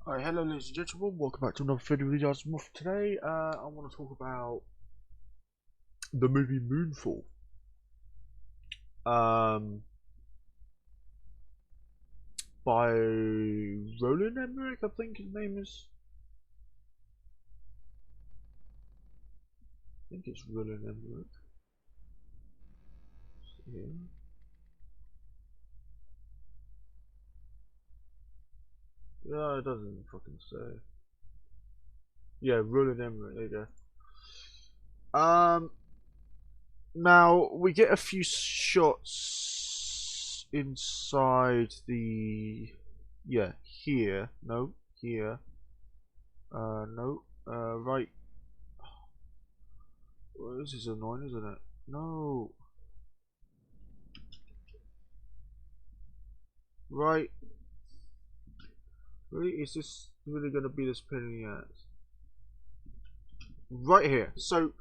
Alright, hello ladies and gentlemen, welcome back to another video. Today, I want to talk about the movie Moonfall. By Roland Emmerich, I think his name is. I think it's Roland Emmerich. Yeah. Yeah, it doesn't fucking say. Yeah, Roland Emmerich, there you go. Now, we get a few shots inside the... Yeah, here. No, here. No. Right. Well, this is annoying, isn't it? No. Right. Really? Is this really going to be this pain in the ass? Right here. So,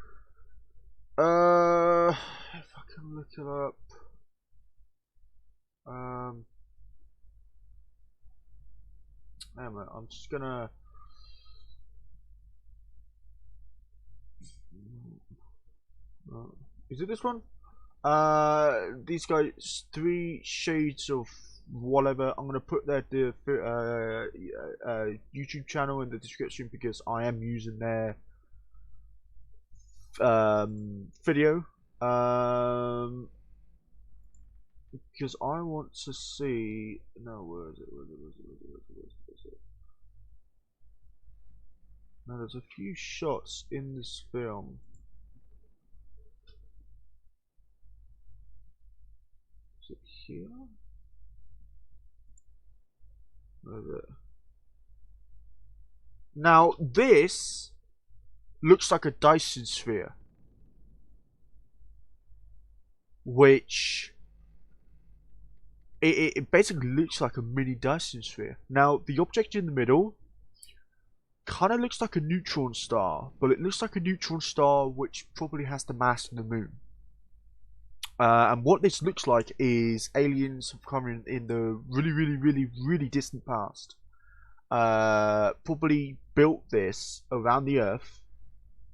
if I can look it up. Hang on, I'm just gonna. Is it this one? These guys, 3 shades of whatever. I'm gonna put their YouTube channel in the description because I am using their video. Because I want to see. No, where is it? Where is it? Where is it? Where is it? Where is it? Where is it? Now, there's a few shots in this film. Is it here? Where is it? Now, this looks like a Dyson sphere, which it basically looks like a mini Dyson sphere. Now, the object in the middle kind of looks like a neutron star, but it looks like a neutron star which probably has the mass of the moon. And what this looks like is aliens have come in the really distant past. Probably built this around the Earth.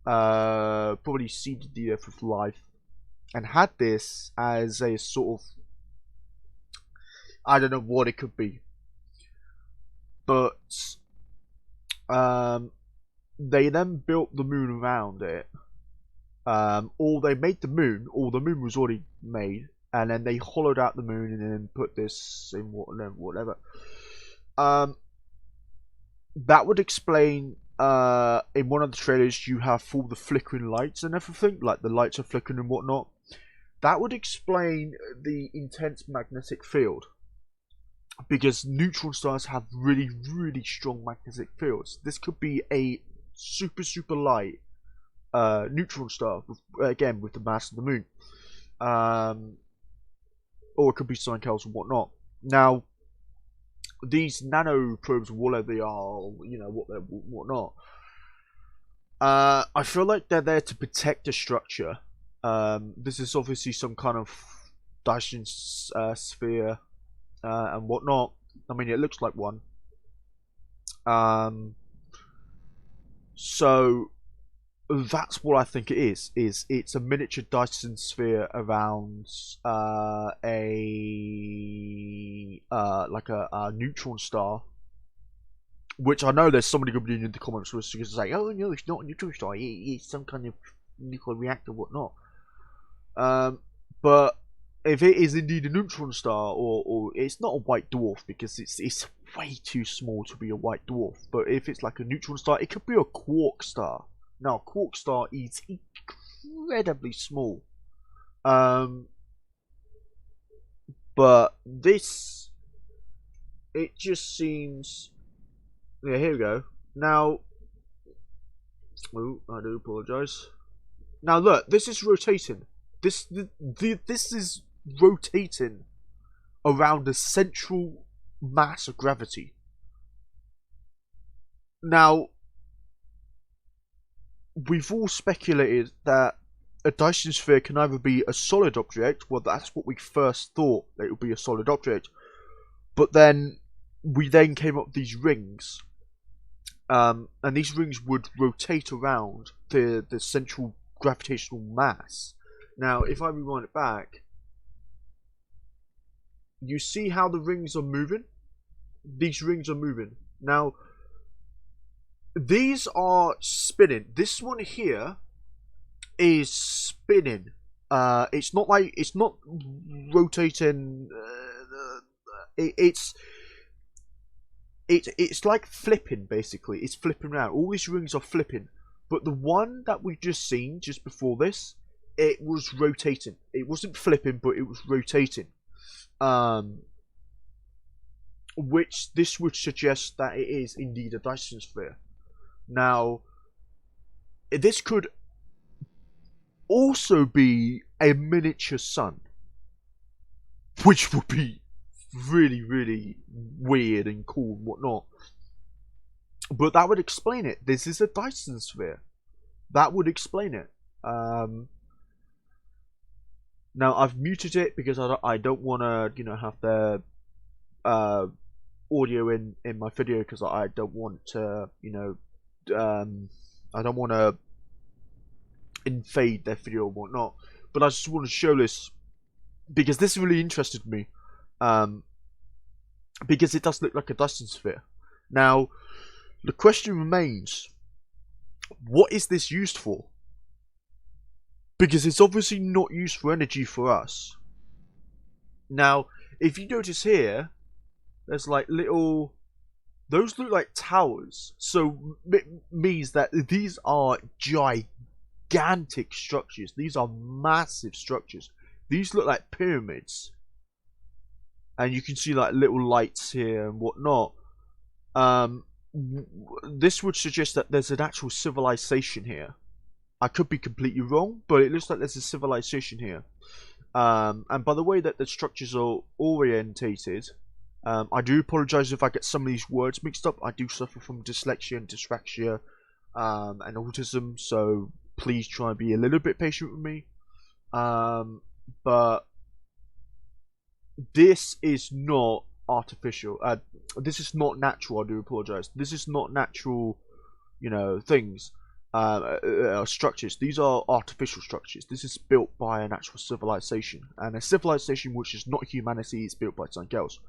Probably seeded the Earth with life, and had this as a sort of, I don't know what it could be, but they then built the moon around it. Or they made the moon, or the moon was already made, and then they hollowed out the moon and then put this in whatever. That would explain. In one of the trailers, you have all the flickering lights and everything, like the lights are flickering and whatnot. That would explain the intense magnetic field, because neutron stars have really strong magnetic fields. This could be a super light neutron star, again with the mass of the moon, or it could be something else and whatnot. Now, these nano probes, whatever they are, you know, whatnot. I feel like they're there to protect the structure. This is obviously some kind of Dyson sphere and whatnot. I mean, it looks like one. So that's what I think it is. It's a miniature Dyson sphere around like a neutron star, which I know there's somebody going to be in the comments who's going to say, "Oh no, it's not a neutron star. It's some kind of nuclear reactor, whatnot." But if it is indeed a neutron star, or it's not a white dwarf because it's way too small to be a white dwarf. But if it's like a neutron star, it could be a quark star. Now, a quark star is incredibly small. But this, it just seems. Yeah, here we go. Now, oh, I do apologise. Now look, this is rotating. This is rotating around the central mass of gravity. Now, we've all speculated that a Dyson sphere can either be a solid object. Well, that's what we first thought, that it would be a solid object. But then we then came up with these rings, And these rings would rotate around the central gravitational mass. Now, if I rewind it back, you see how the rings are moving? These rings are moving. Now, these are spinning. This one here is spinning. It's not rotating. It's like flipping, basically. It's flipping around. All these rings are flipping. But the one that we've just seen just before this, it was rotating. It wasn't flipping, but it was rotating. Which this would suggest that it is indeed a Dyson sphere. Now, this could also be a miniature sun, which would be really, really weird and cool and whatnot. But that would explain it. This is a Dyson sphere. That would explain it. Now I've muted it because I don't want to have the audio in my video, because I don't want to I don't want to invade their video or whatnot. But I just want to show this because this really interested me. Because it does look like a Dyson sphere. Now, the question remains, what is this used for? Because it's obviously not used for energy for us. Now, if you notice here, there's like little... Those look like towers. So, it means that these are gigantic structures. These are massive structures. These look like pyramids. And you can see like little lights here and whatnot. This would suggest that there's an actual civilization here. I could be completely wrong, but it looks like there's a civilization here. And by the way that the structures are orientated, I do apologise if I get some of these words mixed up. I do suffer from dyslexia and dyspraxia and autism, so please try and be a little bit patient with me. But this is not artificial. This is not natural. I do apologise. This is not natural, things. Structures. These are artificial structures. This is built by an actual civilization, and a civilization which is not humanity is built by something else.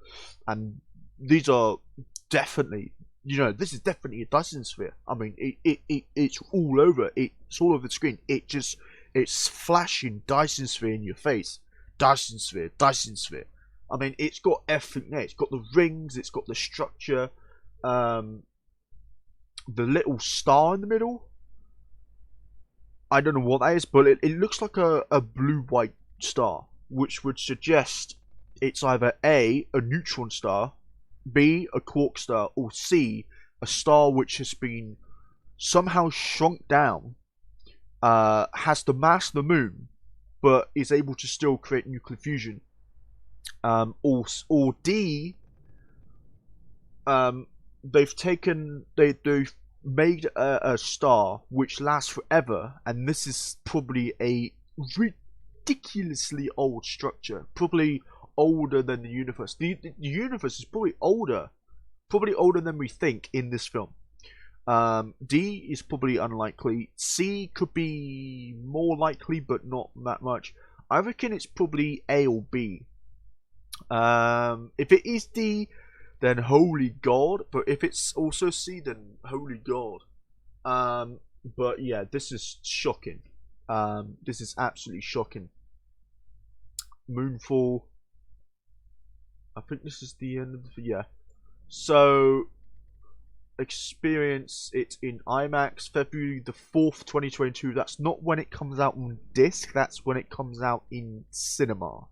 And these are definitely, this is definitely a Dyson sphere. I mean, it's all over. It's all over the screen. It's flashing Dyson sphere in your face. Dyson sphere. Dyson sphere. I mean, it's got everything there. It's got the rings. It's got the structure. The little star in the middle. I don't know what that is, but it looks like a blue-white star, which would suggest it's either A, a neutron star, B, a quark star, or C, a star which has been somehow shrunk down, has the mass of the moon, but is able to still create nuclear fusion. Or D, they've made a star which lasts forever, and this is probably a ridiculously old structure, probably older than the universe. The universe is probably older than we think in this film. D is probably unlikely. C could be more likely, but not that much. I reckon it's probably A or B. If it is D, then holy god. But if it's also C, then holy god. But yeah, this is shocking. This is absolutely shocking. Moonfall. I think this is the end of the... Yeah. So, experience it in IMAX, February the 4th, 2022. That's not when it comes out on disc. That's when it comes out in cinema.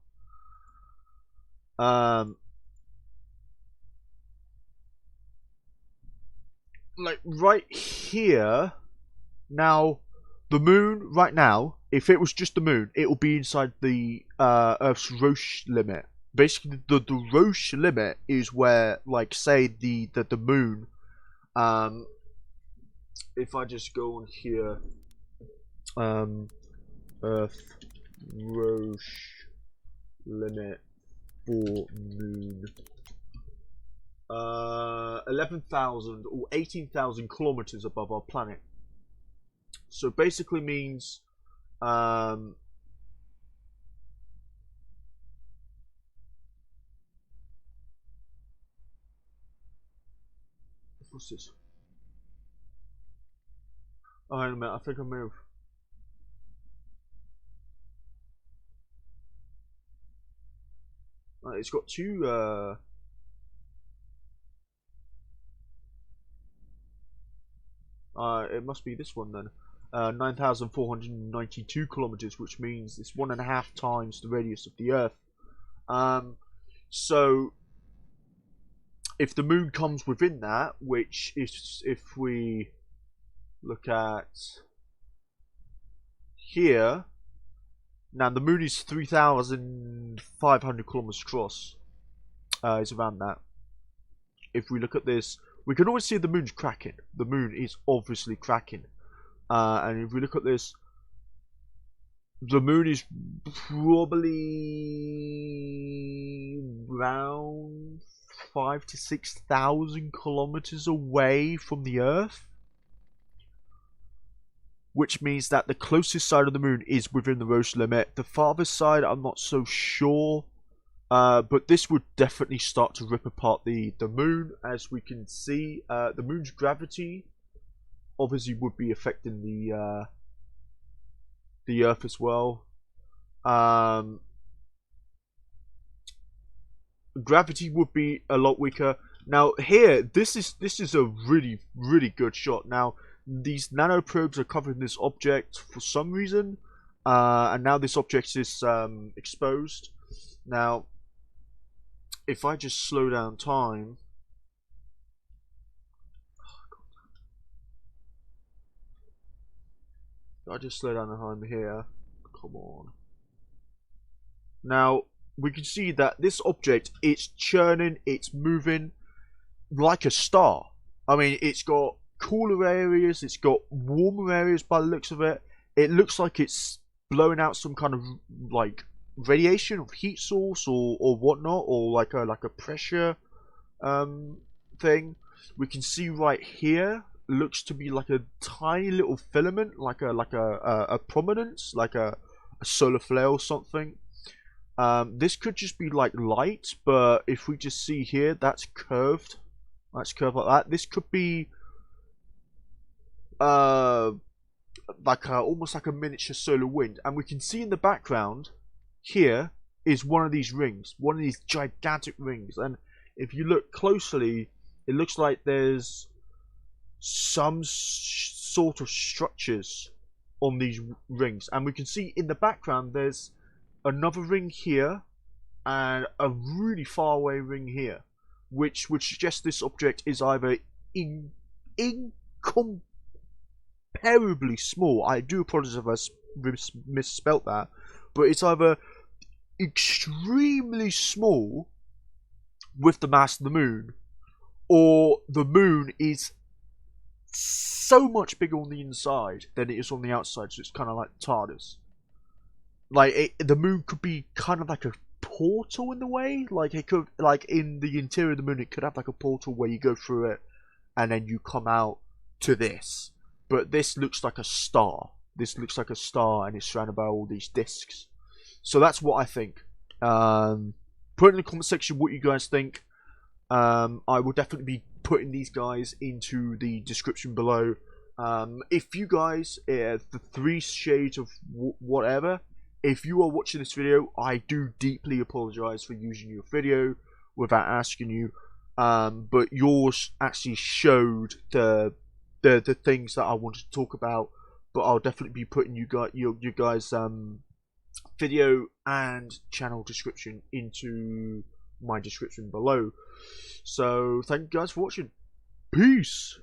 Like right here, now the moon right now, if it was just the moon, it will be inside the Earth's Roche limit. Basically, the Roche limit is where, like, say the moon. If I just go on here, Earth Roche limit for moon. 11,000 or 18,000 kilometers above our planet. So basically means what's this? Oh, wait a minute, I think I moved. It's got two. It must be this one then. 9,492 kilometers, which means it's 1.5 times the radius of the Earth. So if the moon comes within that, which is, if we look at here, now the moon is 3,500 kilometers across. It's around that. If we look at this, we can always see the moon's cracking. The moon is obviously cracking. And if we look at this, the moon is probably around 5,000 to 6,000 kilometers away from the Earth, which means that the closest side of the moon is within the Roche limit. The farthest side, I'm not so sure, but this would definitely start to rip apart the moon. As we can see, the moon's gravity obviously would be affecting the Earth as well. Gravity would be a lot weaker. Now here, this is a really good shot. Now these nanoprobes are covering this object for some reason, and now this object is exposed. Now, if I just slow down time, I just slow down the time here. Come on. Now we can see that this object, it's churning, it's moving like a star. I mean, it's got cooler areas, it's got warmer areas by the looks of it. It looks like it's blowing out some kind of like radiation of heat source or whatnot, or like a pressure thing. We can see right here looks to be like a tiny little filament, like a prominence, like a solar flare or something. This could just be like light, but if we just see here, that's curved. That's curved like that. This could be almost like a miniature solar wind, and we can see in the background here is one of these rings, one of these gigantic rings. And if you look closely, it looks like there's some sort of structures on these rings, and we can see in the background there's another ring here and a really far away ring here, which would suggest this object is either incomparably small. I do apologize if I misspelt that, but it's either extremely small with the mass of the moon, or the moon is so much bigger on the inside than it is on the outside, so it's kind of like TARDIS. Like, the moon could be kind of like a portal in the way. Like, it could, like, in the interior of the moon, it could have like a portal where you go through it and then you come out to this. But this looks like a star. This looks like a star, and it's surrounded by all these discs. So that's what I think. Put in the comment section what you guys think. I will definitely be putting these guys into the description below. If you guys, the 3 shades of whatever, if you are watching this video, I do deeply apologize for using your video without asking you. But yours actually showed the things that I wanted to talk about. But I'll definitely be putting you guys video and channel description into my description below. So thank you guys for watching. Peace.